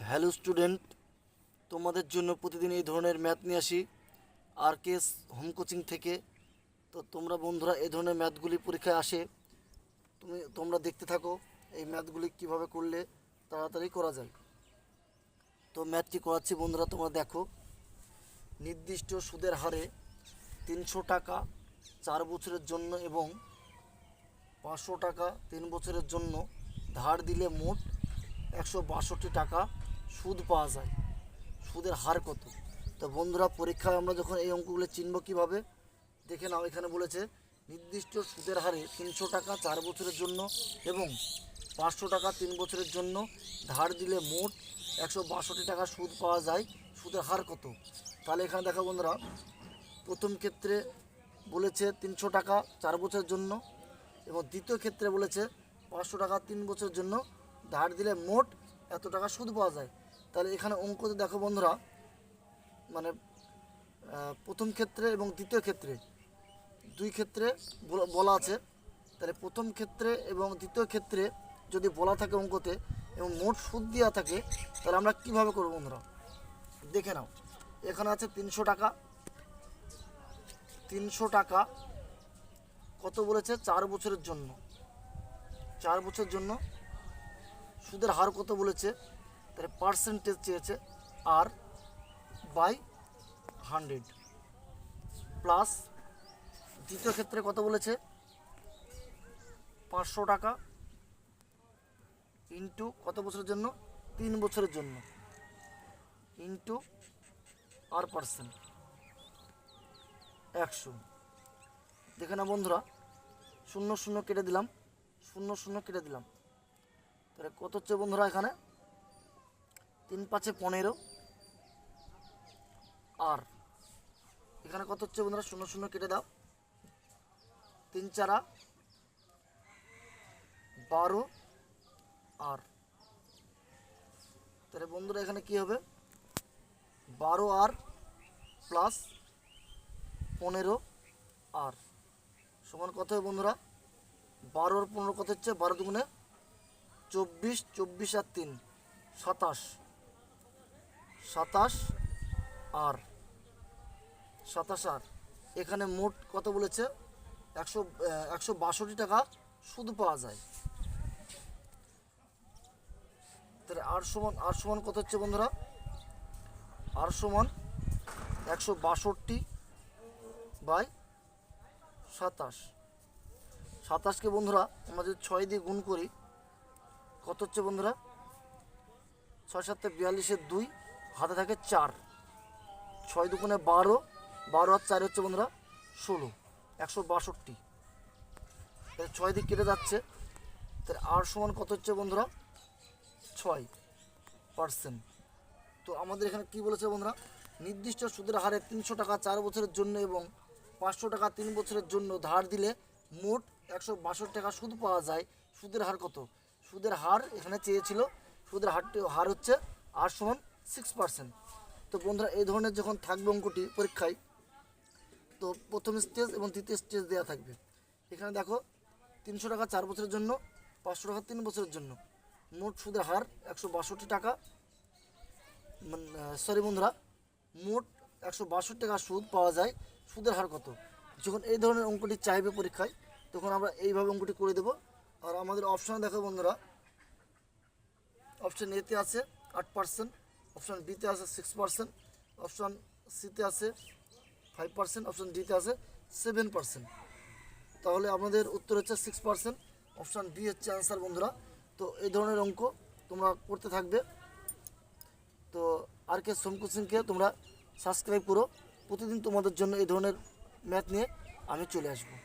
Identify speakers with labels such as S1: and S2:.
S1: Hello student, তোমাদের জন্য প্রতিদিন এই ধরনের ম্যাথ নিয়ে আসি আরকেএস হোম কোচিং থেকে। তো তোমরা বন্ধুরা এই ধরনের ম্যাথগুলি পরীক্ষায় আসে, তোমরা দেখতে থাকো এই ম্যাথগুলি কিভাবে করলে তাড়াতাড়ি করা যায়। তো ম্যাথটি করাচ্ছি বন্ধুরা, তোমরা দেখো। নির্দিষ্ট সুদের হারে 300 টাকা 4 বছরের জন্য এবং 500 টাকা 3 বছরের জন্য ধার দিলে মোট 162 টাকা সুদ পাওয়া যায়। সুদের হার কত? তো বন্ধুরা, পরীক্ষায় আমরা যখন এই অঙ্কগুলো চিনব কীভাবে, দেখে নাও। এখানে বলেছে নির্দিষ্ট সুদের হারে 300 টাকা 4 বছরের জন্য এবং 500 টাকা 3 বছরের জন্য ধার দিলে মোট 162 টাকা সুদ পাওয়া যায়। সুদের হার কত? তাহলে এখানে দেখো বন্ধুরা, প্রথম ক্ষেত্রে বলেছে 300 টাকা 4 বছরের জন্য এবং দ্বিতীয় ক্ষেত্রে বলেছে 500 টাকা 3 বছরের জন্য ধার দিলে মোট এত টাকা সুদ পাওয়া যায়। তাহলে এখানে অঙ্কতে দেখো বন্ধুরা, মানে প্রথম ক্ষেত্রে এবং দ্বিতীয় ক্ষেত্রে দুই ক্ষেত্রে বলা আছে। তাহলে প্রথম ক্ষেত্রে এবং দ্বিতীয় ক্ষেত্রে যদি বলা থাকে অঙ্কতে এবং মোট সুদ দেওয়া থাকে, তাহলে আমরা কিভাবে করব বন্ধুরা, দেখে নাও। এখানে আছে 300 টাকা। 300 টাকা কত বলেছে? 4 বছরের জন্য। 4 বছরের জন্য সুদের হার কত বলেছে? তাহলে পার্সেন্টেজ চেয়েছে আর বাই 100 প্লাস দ্বিতীয় ক্ষেত্রে কত বলেছে? 500 টাকা ইন্টু কত বছরের জন্য? 3 বছরের জন্য ইন্টু আর পার্সেন্ট 100। দেখে না বন্ধুরা, 0 0 কেটে দিলাম, 0 0 কেটে দিলাম। তাহলে কত হচ্ছে বন্ধুরা? এখানে 3 5 15 আর এখানে কত হচ্ছে বন্ধুরা? 0 0 কেটে দাও, 3 4 12 আর। তাহলে বন্ধুরা এখানে কি হবে? 12 আর প্লাস 15 আর সমান কত হবে বন্ধুরা? 12 আর 15 কত হচ্ছে? 12 দুগুণে 24, 24 আর 3 27, 27 আর 27 আর এখানে মোট কত বলেছে? 162 টাকা সুদ পাওয়া যায়। তাহলে আর সমান কত হচ্ছে বন্ধুরা? আর সমান 162 বাই 27। 27কে বন্ধুরা আমরা যদি 6 দিয়ে গুণ করি, কত হচ্ছে বন্ধুরা? 6 7 42 2 হাতে থাকে 4, 6 দুগুণে 12, 12 আর 4 হচ্ছে বন্ধুরা 16, 162। তাহলে 6 দিক কেটে যাচ্ছে। তাহলে আর সমান কত হচ্ছে বন্ধুরা? 6%। তো আমাদের এখানে কি বলেছে বন্ধুরা? নির্দিষ্ট সুদের হারে 300 টাকা 4 বছরের জন্য এবং 500 টাকা 3 বছরের জন্য ধার দিলে মোট 162 টাকা সুদ পাওয়া যায়। সুদের হার কত? সুদের হার এখানে চেয়েছিল, সুদের হার হচ্ছে আর সমান 6%। তো বন্ধুরা, এই ধরনের যখন থাকবে অঙ্কটি পরীক্ষায়, তো প্রথম স্টেজ এবং দ্বিতীয় স্টেজ দেওয়া থাকবে। এখানে দেখো 300 টাকা 4 বছরের জন্য, 500 টাকা 3 বছরের জন্য মোট সুদের হার 162 টাকা, সরি বন্ধুরা, মোট 162 টাকা সুদ পাওয়া যায়। সুদের হার কত? যখন এই ধরনের অঙ্কটি চাইবে পরীক্ষায়, তখন আমরা এইভাবে অঙ্কটি করে দেব। আর আমাদের অপশানে দেখো বন্ধুরা, অপশান এতে আছে 8%, অপশান বিতে আছে 6%, অপশান সিতে আছে 5%, অপশান ডিতে আছে 7%। তাহলে আমাদের উত্তর হচ্ছে 6%। অপশান বি হচ্ছে অ্যান্সার বন্ধুরা। তো এই ধরনের অঙ্ক তোমরা করতে থাকবে। তো আরকেএস হোম কোচিংকে তোমরা সাবস্ক্রাইব করো। প্রতিদিন তোমাদের জন্য এই ধরনের ম্যাথ নিয়ে আমি চলে আসবো।